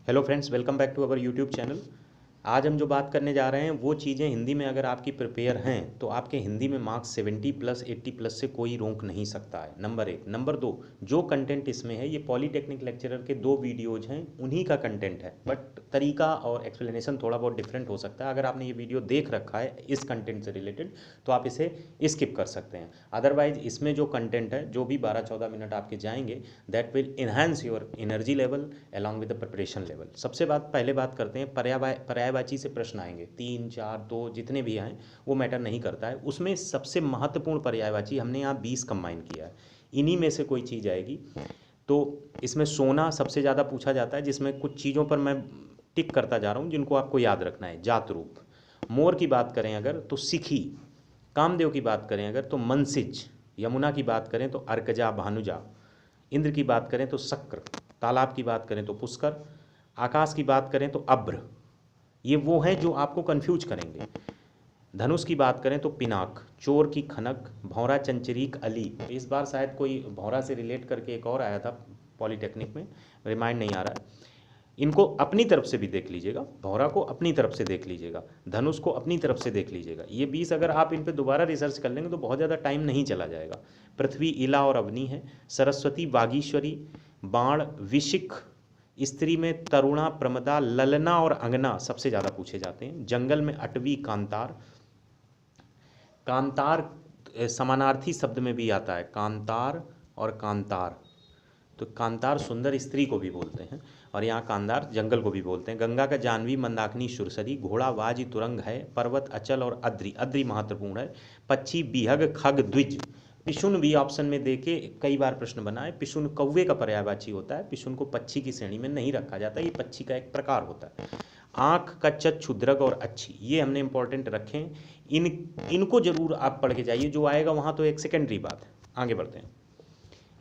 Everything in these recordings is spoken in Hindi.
Hello friends, welcome back to our YouTube channel. आज हम जो बात करने जा रहे हैं वो चीज़ें हिंदी में अगर आपकी प्रिपेयर हैं तो आपके हिंदी में मार्क्स 70 प्लस 80 प्लस से कोई रोक नहीं सकता है। नंबर एक। नंबर दो, जो कंटेंट इसमें है ये पॉलीटेक्निक लेक्चरर के 2 वीडियोज हैं, उन्हीं का कंटेंट है, बट तरीका और एक्सप्लेनेशन थोड़ा बहुत डिफरेंट हो सकता है। अगर आपने ये वीडियो देख रखा है इस कंटेंट से रिलेटेड तो आप इसे स्किप कर सकते हैं। अदरवाइज इसमें जो कंटेंट है, जो भी 12-14 मिनट आपके जाएंगे, that will enhance your energy level along with the preparation level. सबसे पहले बात करते हैं पर्यायवाची से प्रश्न आएंगे, 3, 4, 2 जितने भी आएँ वो मैटर नहीं करता है। उसमें सबसे महत्वपूर्ण पर्यायवाची हमने यहाँ 20 कंबाइन किया है, इन्हीं में से कोई चीज़ आएगी। तो इसमें सोना सबसे ज़्यादा पूछा जाता है, जिसमें कुछ चीज़ों पर मैं टिक करता जा रहा हूँ जिनको आपको याद रखना है। जात रूप। मोर की बात करें अगर तो सिखी। कामदेव की बात करें अगर तो मनसिज। यमुना की बात करें तो अर्कजा भानुजा। इंद्र की बात करें तो शक्र। तालाब की बात करें तो पुष्कर। आकाश की बात करें तो अभ्र। ये वो हैं जो आपको कंफ्यूज करेंगे। धनुष की बात करें तो पिनाक। चोर की खनक। भौरा चंचरीक अली। इस बार शायद कोई भौरा से रिलेट करके एक और आया था पॉलीटेक्निक में, रिमाइंड नहीं आ रहा है। इनको अपनी तरफ से भी देख लीजिएगा, भौरा को अपनी तरफ से देख लीजिएगा, धनुष को अपनी तरफ से देख लीजिएगा। ये 20 अगर आप इन पे दोबारा रिसर्च कर लेंगे तो बहुत ज़्यादा टाइम नहीं चला जाएगा। पृथ्वी इला और अवनी है। सरस्वती वागीश्वरी। बाण विशिख। स्त्री में तरुणा प्रमदा। ललना और अंगना सबसे ज़्यादा पूछे जाते हैं। जंगल में अटवी कांतार। कांतार समानार्थी शब्द में भी आता है, कांतार और कांतार। तो कांतार सुंदर स्त्री को भी बोलते हैं और यहाँ कांतार जंगल को भी बोलते हैं। गंगा का जानवी मंदाकिनी सुरसरी। घोड़ा वाजी तुरंग है। पर्वत अचल और अद्रि। अद्रि महत्वपूर्ण है। पक्षी बिहग खग द्विज। पिशुन भी ऑप्शन में देके कई बार प्रश्न बना है। पिशुन कौवे का पर्यायवाची होता है। पिशुन को पक्षी की श्रेणी में नहीं रखा जाता, ये पक्षी का एक प्रकार होता है। आँख का क्षुद्रक और अच्छी, ये हमने इंपॉर्टेंट रखें। इनको जरूर आप पढ़ के जाइए, जो आएगा वहाँ तो एक सेकेंडरी बात है। आगे बढ़ते हैं।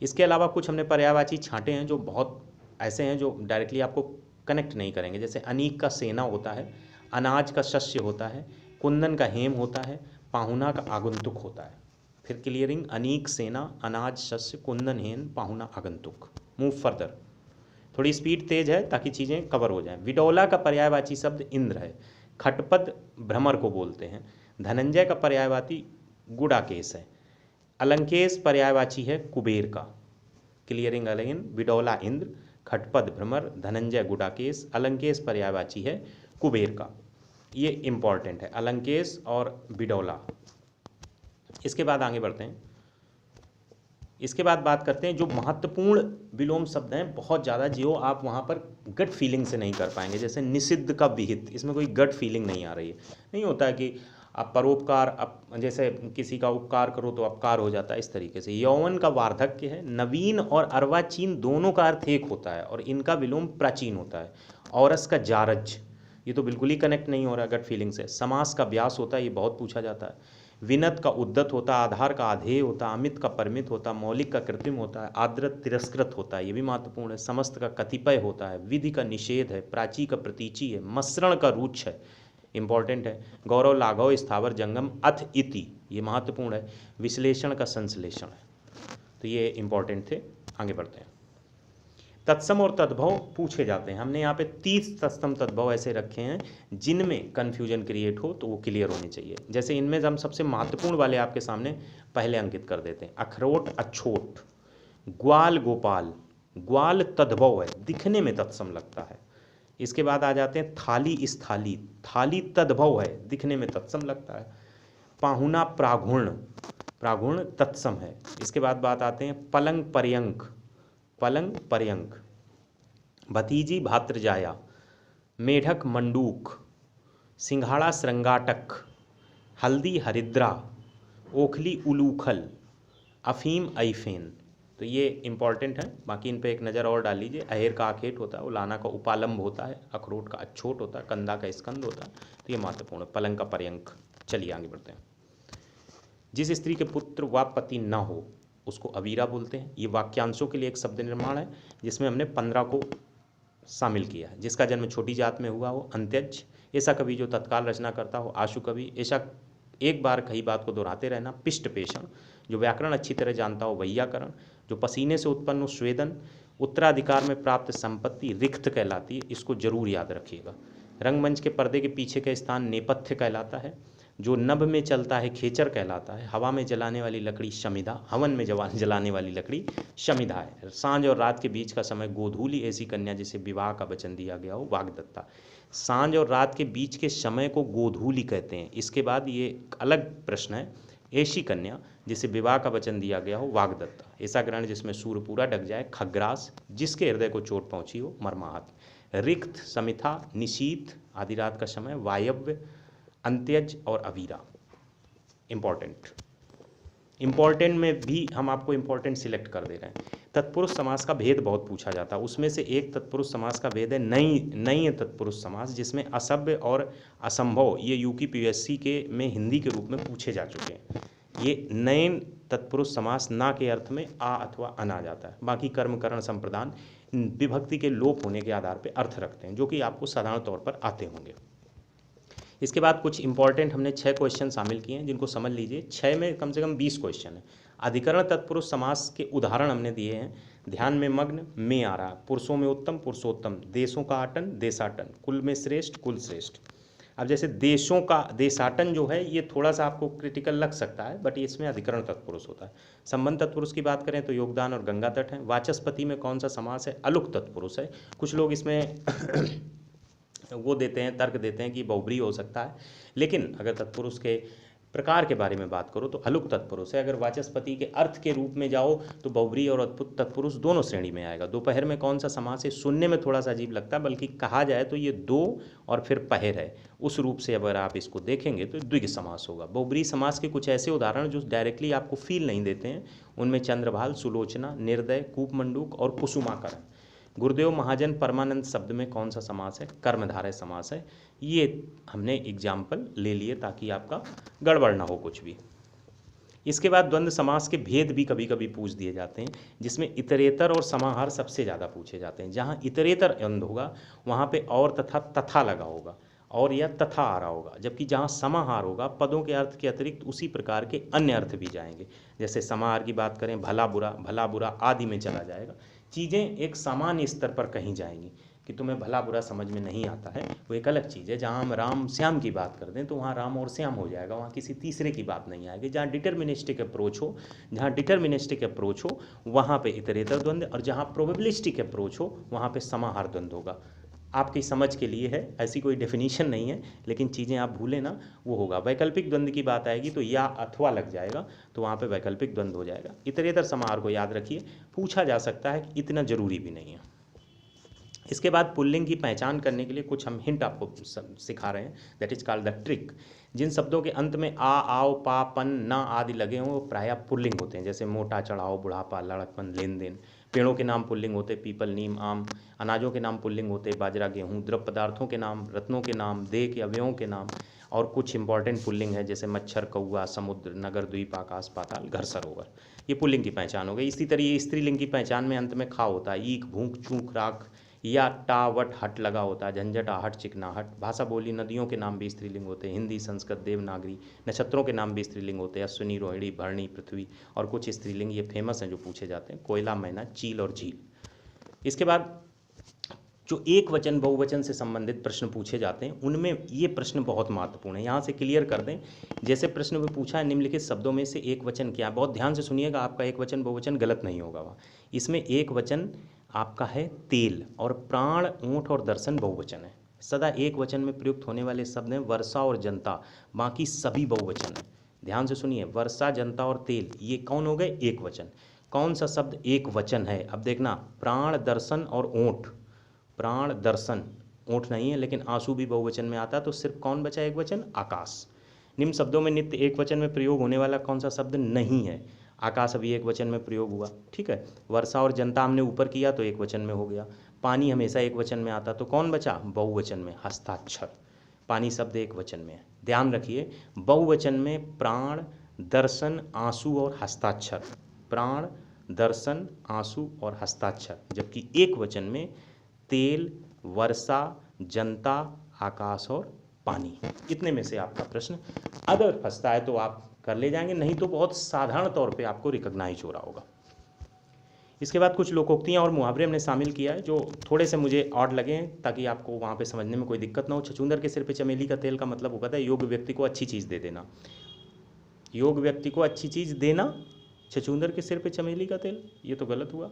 इसके अलावा कुछ हमने पर्यायवाची छांटे हैं जो बहुत ऐसे हैं जो डायरेक्टली आपको कनेक्ट नहीं करेंगे। जैसे अनीक का सेना होता है। अनाज का शस्य होता है। कुंदन का हेम होता है। पाहुना का आगंतुक होता है। फिर क्लियरिंग, अनीक सेना, अनाज शस्य, कुंदन हेम, पाहुना आगंतुक। Move further. थोड़ी स्पीड तेज है ताकि चीज़ें कवर हो जाएं। विडौला का पर्यायवाची शब्द इंद्र है। खटपद भ्रमर को बोलते हैं। धनंजय का पर्यायवाची गुडाकेश है। अलंकेश पर्यायवाची है कुबेर का। क्लियरिंग अगेन, विडौला इंद्र, खटपद भ्रमर, धनंजय गुडाकेश। अलंकेश पर्यायवाची है कुबेर का। ये इंपॉर्टेंट है, अलंकेश और विडौला। इसके बाद आगे बढ़ते हैं। इसके बाद बात करते हैं जो महत्वपूर्ण विलोम शब्द हैं बहुत ज़्यादा, जो आप वहाँ पर गट फीलिंग से नहीं कर पाएंगे। जैसे निषिद्ध का विहित, इसमें कोई गट फीलिंग नहीं आ रही है। नहीं होता है कि आप परोपकार, आप जैसे किसी का उपकार करो तो अपकार हो जाता है, इस तरीके से। यौवन का वार्धक्य है। नवीन और अर्वाचीन दोनों का अर्थ एक होता है और इनका विलोम प्राचीन होता है। औरस का जारज, ये तो बिल्कुल ही कनेक्ट नहीं हो रहा गट फीलिंग से। समास का व्यास होता है, ये बहुत पूछा जाता है। विनत का उद्दत होता है। आधार का आधेय होता है। अमित का परिमित होता है। मौलिक का कृत्रिम होता है। आद्रत तिरस्कृत होता है, ये भी महत्वपूर्ण है। समस्त का कतिपय होता है। विधि का निषेध है। प्राची का प्रतीची है। मसरण का रुच है, इंपॉर्टेंट है। गौरव लाघव स्थावर जंगम अथ इति, ये महत्वपूर्ण है। विश्लेषण का संश्लेषण है, तो ये इंपॉर्टेंट थे। आगे बढ़ते हैं। तत्सम और तद्भव पूछे जाते हैं। हमने यहाँ पे 30 तत्सम तद्भव ऐसे रखे हैं जिनमें कन्फ्यूजन क्रिएट हो तो वो क्लियर होने चाहिए। जैसे इनमें हम सबसे महत्वपूर्ण वाले आपके सामने पहले अंकित कर देते हैं। अखरोट अछोट। ग्वाल गोपाल। ग्वाल तद्भव है, दिखने में तत्सम लगता है। इसके बाद आ जाते हैं थाली स्थाली। थाली तद्भव है, दिखने में तत्सम लगता है। पाहुना प्राघुर्ण। प्राघुर्ण तत्सम है। इसके बाद बात आते हैं पलंग पर्यंक। पलंग पर्यंक। भतीजी भात्रजाया। मेढक मंडूक। सिंघाड़ा श्रृंगाटक। हल्दी हरिद्रा। ओखली उलूखल। अफीम ऐफेन, तो ये इंपॉर्टेंट है। बाकी इन पे एक नज़र और डाल लीजिए। अहेर का आखेट होता है। उलाना का उपालंब होता है। अखरोट का अछोट होता है। कंदा का स्कंद होता है, तो ये महत्वपूर्ण है। पलंग का पर्यंक। चलिए आगे बढ़ते हैं। जिस स्त्री के पुत्र व पति न हो उसको अवीरा बोलते हैं। ये वाक्यांशों के लिए एक शब्द निर्माण है जिसमें हमने 15 को शामिल किया है। जिसका जन्म छोटी जात में हुआ हो अंत्यज। ऐसा कवि जो तत्काल रचना करता हो आशु कवि। ऐसा एक बार कई बात को दोहराते रहना पिष्ट पेषण। जो व्याकरण अच्छी तरह जानता हो वैयाकरण। जो पसीने से उत्पन्न हो स्वेदन। उत्तराधिकार में प्राप्त संपत्ति रिक्त कहलाती है, इसको जरूर याद रखिएगा। रंगमंच के पर्दे के पीछे का स्थान नेपथ्य कहलाता है। जो नभ में चलता है खेचर कहलाता है। हवा में जलाने वाली लकड़ी शमिधा, हवन में जलाने वाली लकड़ी शमिधा है। सांझ और रात के बीच का समय गोधूली, ऐसी कन्या जिसे विवाह का वचन दिया गया हो वाग्दत्ता। सांझ और रात के बीच के समय को गोधूली कहते हैं। इसके बाद ये अलग प्रश्न है, ऐसी कन्या जिसे विवाह का वचन दिया गया हो वाग्दत्ता। ऐसा ग्रहण जिसमें सूर्य पूरा ढक जाए खग्रास, जिसके हृदय को चोट पहुंची हो मर्माहत। रिक्त, समिथा, निशीथ आधी रात का समय, वायव्य, अंत्यज और अवीरा। इंपॉर्टेंट में भी हम आपको इंपॉर्टेंट सिलेक्ट कर दे रहे हैं। तत्पुरुष समास का भेद बहुत पूछा जाता है, उसमें से एक तत्पुरुष समास का भेद है नई तत्पुरुष समास, जिसमें असभ्य और असंभव ये यूपीपीएससी के में हिंदी के रूप में पूछे जा चुके हैं। ये नए तत्पुरुष समास ना के अर्थ में आ अथवा अन आ जाता है। बाकी कर्म, करण, संप्रदान विभक्ति के लोप होने के आधार पर अर्थ रखते हैं, जो कि आपको साधारण तौर पर आते होंगे। इसके बाद कुछ इंपॉर्टेंट हमने 6 क्वेश्चन शामिल किए हैं, जिनको समझ लीजिए। 6 में कम से कम 20 क्वेश्चन है। अधिकरण तत्पुरुष समास के उदाहरण हमने दिए हैं। ध्यान में मग्न में आ रहा है, पुरुषों में उत्तम पुरुषोत्तम, देशों का आटन देशाटन, कुल में श्रेष्ठ कुल श्रेष्ठ। अब जैसे देशों का देशाटन जो है ये थोड़ा सा आपको क्रिटिकल लग सकता है, बट इसमें अधिकरण तत्पुरुष होता है। संबंध तत्पुरुष की बात करें तो योगदान और गंगा तट है। वाचस्पति में कौन सा समास है? अलुक तत्पुरुष है। कुछ लोग इसमें वो देते हैं, तर्क देते हैं कि बहुब्री हो सकता है, लेकिन अगर तत्पुरुष के प्रकार के बारे में बात करो तो हलुक तत्पुरुष है। अगर वाचस्पति के अर्थ के रूप में जाओ तो बहुब्री और अद्भुत तत्पुरुष दोनों श्रेणी में आएगा। दोपहर में कौन सा समास है? सुनने में थोड़ा सा अजीब लगता है, बल्कि कहा जाए तो ये दो और फिर पहर है, उस रूप से अगर आप इसको देखेंगे तो द्विग समास होगा। बहुब्री समास के कुछ ऐसे उदाहरण जो डायरेक्टली आपको फील नहीं देते हैं, उनमें चंद्रभाल, सुलोचना, निर्दय, कूपमंडूक और कुसुमाकरण। गुरुदेव महाजन परमानंद शब्द में कौन सा समास है? कर्मधारय समास है। ये हमने एग्जाम्पल ले लिए ताकि आपका गड़बड़ ना हो कुछ भी। इसके बाद द्वंद्व समास के भेद भी कभी कभी पूछ दिए जाते हैं, जिसमें इतरेतर और समाहार सबसे ज़्यादा पूछे जाते हैं। जहाँ इतरेतर द्वंद्व होगा वहाँ पे और तथा लगा होगा, और या तथा आ रहा होगा, जबकि जहाँ समाहार होगा पदों के अर्थ के अतिरिक्त उसी प्रकार के अन्य अर्थ भी जाएंगे। जैसे समाहार की बात करें, भला बुरा आदि में चला जाएगा। चीज़ें एक सामान्य स्तर पर कहीं जाएंगी कि तुम्हें भला बुरा समझ में नहीं आता है, वो एक अलग चीज़ है। जहाँ हम राम श्याम की बात कर दें तो वहाँ राम और श्याम हो जाएगा, वहाँ किसी तीसरे की बात नहीं आएगी। जहाँ डिटर्मिनिस्टिक अप्रोच हो वहाँ पे इतरेतर द्वंद्व, और जहाँ प्रोबेबिलिस्टिक अप्रोच हो वहाँ पे समाहार द्वंद्व होगा। आपकी समझ के लिए है, ऐसी कोई डेफिनेशन नहीं है, लेकिन चीज़ें आप भूलें ना, वो होगा। वैकल्पिक द्वंद्व की बात आएगी तो या अथवा लग जाएगा, तो वहाँ पे वैकल्पिक द्वंद्व हो जाएगा। इतरेतर समाहार को याद रखिए, पूछा जा सकता है, इतना जरूरी भी नहीं है। इसके बाद पुल्लिंग की पहचान करने के लिए कुछ हम हिंट आपको सिखा रहे हैं, that is called the trick. जिन शब्दों के अंत में आ, आओ, पा, पन, ना आदि लगे हों वो प्रायः पुल्लिंग होते हैं। जैसे मोटा, चढ़ाओ, बुढ़ापा, लड़कपन, लेन देन। पेड़ों के नाम पुल्लिंग होते, पीपल, नीम, आम। अनाजों के नाम पुल्लिंग होते, बाजरा, गेहूँ। द्रव पदार्थों के नाम, रत्नों के नाम, देह के अवयवों के नाम। और कुछ इंपॉर्टेंट पुल्लिंग है जैसे मच्छर, कौआ, समुद्र, नगर, द्वीप, आकाश, पाताल, घर, सरोवर। ये पुल्लिंग की पहचान हो गई। इसी तरह ये स्त्रीलिंग की पहचान में अंत में खा होता है। ईख, भूख, चूक, राख, या टा, वट, हट लगा होता है। झंझट, आहट, चिकनाहट। भाषा बोली, नदियों के नाम भी स्त्रीलिंग होते हैं, हिंदी, संस्कृत, देवनागरी। नक्षत्रों के नाम भी स्त्रीलिंग होते हैं, अश्विनी, रोहिणी, भरणी, पृथ्वी। और कुछ स्त्रीलिंग ये फेमस हैं जो पूछे जाते हैं, कोयला, मैना, चील और झील। इसके बाद जो एक वचन बहुवचन से संबंधित प्रश्न पूछे जाते हैं उनमें ये प्रश्न बहुत महत्वपूर्ण है, यहाँ से क्लियर कर दें। जैसे प्रश्न में पूछा है, निम्नलिखित शब्दों में से एक वचन क्या है? बहुत ध्यान से सुनिएगा, आपका एक वचन बहुवचन गलत नहीं होगा वहाँ। इसमें एक वचन आपका है तेल, और प्राण, ऊँट और दर्शन बहुवचन है। सदा एक वचन में प्रयुक्त होने वाले शब्द हैं वर्षा और जनता, बाकी सभी बहुवचन है। ध्यान से सुनिए, वर्षा, जनता और तेल ये कौन हो गए? एक वचन। कौन सा शब्द एक वचन है? अब देखना, प्राण, दर्शन और ऊँट। प्राण, दर्शन, ऊँट नहीं है, लेकिन आंसू भी बहुवचन में आता है, तो सिर्फ कौन बचा एक वचन? आकाश। निम्न शब्दों में नित्य एक वचन में प्रयोग होने वाला कौन सा शब्द नहीं है? आकाश अभी एक वचन में प्रयोग हुआ, ठीक है। वर्षा और जनता हमने ऊपर किया तो एक वचन में हो गया। पानी हमेशा एक वचन में आता, तो कौन बचा? बहुवचन में हस्ताक्षर। पानी शब्द एक वचन में है। ध्यान रखिए, बहुवचन में प्राण, दर्शन, आंसू और हस्ताक्षर। प्राण, दर्शन, आंसू और हस्ताक्षर। जबकि एक वचन में तेल, वर्षा, जनता, आकाश और पानी। इतने में से आपका प्रश्न अगर फंसता है तो आप कर ले जाएंगे, नहीं तो बहुत साधारण तौर पे आपको रिकॉग्नाइज हो रहा होगा। इसके बाद कुछ लोकोक्तियाँ और मुहावरे हमने शामिल किया है जो थोड़े से मुझे ऑड लगे हैं, ताकि आपको वहाँ पे समझने में कोई दिक्कत ना हो। छछूंदर के सिर पे चमेली का तेल का मतलब होता है योग्य व्यक्ति को अच्छी चीज़ दे देना। योग्य व्यक्ति को अच्छी चीज़ देना, छछूंदर के सिर पे चमेली का तेल, ये तो गलत हुआ।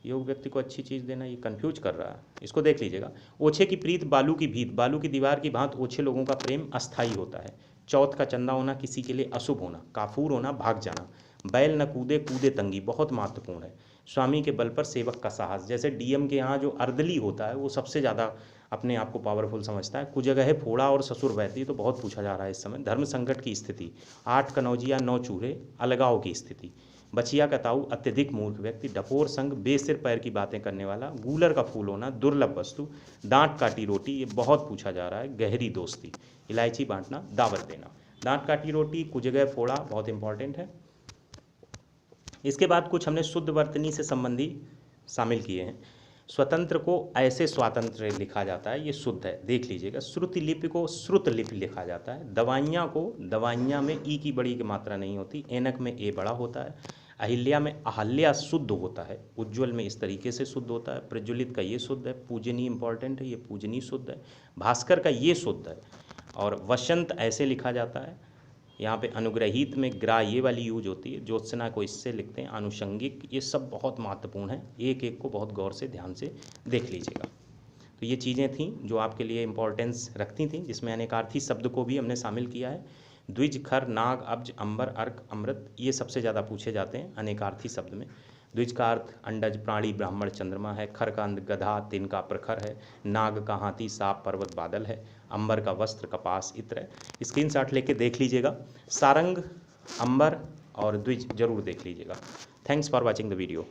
योग व्यक्ति को अच्छी चीज़ देना, ये कंफ्यूज कर रहा है, इसको देख लीजिएगा। ओछे की प्रीत बालू की भीत, बालू की दीवार की भांत ओछे लोगों का प्रेम अस्थायी होता है। चौथ का चंदा होना किसी के लिए अशुभ होना। काफूर होना भाग जाना। बैल न कूदे कूदे तंगी, बहुत महत्वपूर्ण है। स्वामी के बल पर सेवक का साहस, जैसे डीएम के यहाँ जो अर्दली होता है वो सबसे ज़्यादा अपने आप को पावरफुल समझता है। कुजगह फोड़ा और ससुर बहती, तो बहुत पूछा जा रहा है इस समय। धर्म संकट की स्थिति, 8 कनौजिया 9 चूहे, अलगाव की स्थिति। बचिया का ताऊ अत्यधिक मूर्ख व्यक्ति। डपोर संग, बेसिर पैर की बातें करने वाला। गूलर का फूल होना, दुर्लभ वस्तु। दांत काटी रोटी, ये बहुत पूछा जा रहा है। गहरी दोस्ती। इलायची बांटना, दावत देना। दांत काटी रोटी, कुजगह फोड़ा बहुत इंपॉर्टेंट है। इसके बाद कुछ हमने शुद्ध वर्तनी से संबंधी शामिल किए हैं। स्वतंत्र को ऐसे स्वातंत्र लिखा जाता है, ये शुद्ध है, देख लीजिएगा। श्रुति लिपि को श्रुत लिपि लिखा जाता है। दवाइयाँ को दवाइयाँ में ई की बड़ी की मात्रा नहीं होती, एनक में ए बड़ा होता है। अहिल्या में अहल्या शुद्ध होता है। उज्ज्वल में इस तरीके से शुद्ध होता है। प्रज्वलित का ये शुद्ध है। पूजनीय इंपॉर्टेंट है, ये पूजनीय शुद्ध है। भास्कर का ये शुद्ध है। और वसंत ऐसे लिखा जाता है। यहाँ पे अनुग्रहित में ग्रा ये वाली यूज होती है। ज्योत्सना को इससे लिखते हैं। आनुषंगिक, ये सब बहुत महत्वपूर्ण है, एक एक को बहुत गौर से ध्यान से देख लीजिएगा। तो ये चीज़ें थीं जो आपके लिए इम्पोर्टेंस रखती थीं, जिसमें अनेकार्थी शब्द को भी हमने शामिल किया है। द्विज, खर, नाग, अब्ज, अंबर, अर्क, अमृत, ये सबसे ज़्यादा पूछे जाते हैं अनेकार्थी शब्द में। द्विज का अर्थ अंडज, प्राणी, ब्राह्मण, चंद्रमा है। खर का गधा, तिन का प्रखर है। नाग का हाथी, सांप, पर्वत, बादल है। अंबर का वस्त्र, कपास, इत्र है। स्क्रीनशॉट लेके देख लीजिएगा। सारंग, अंबर और द्विज जरूर देख लीजिएगा। Thanks for watching the video.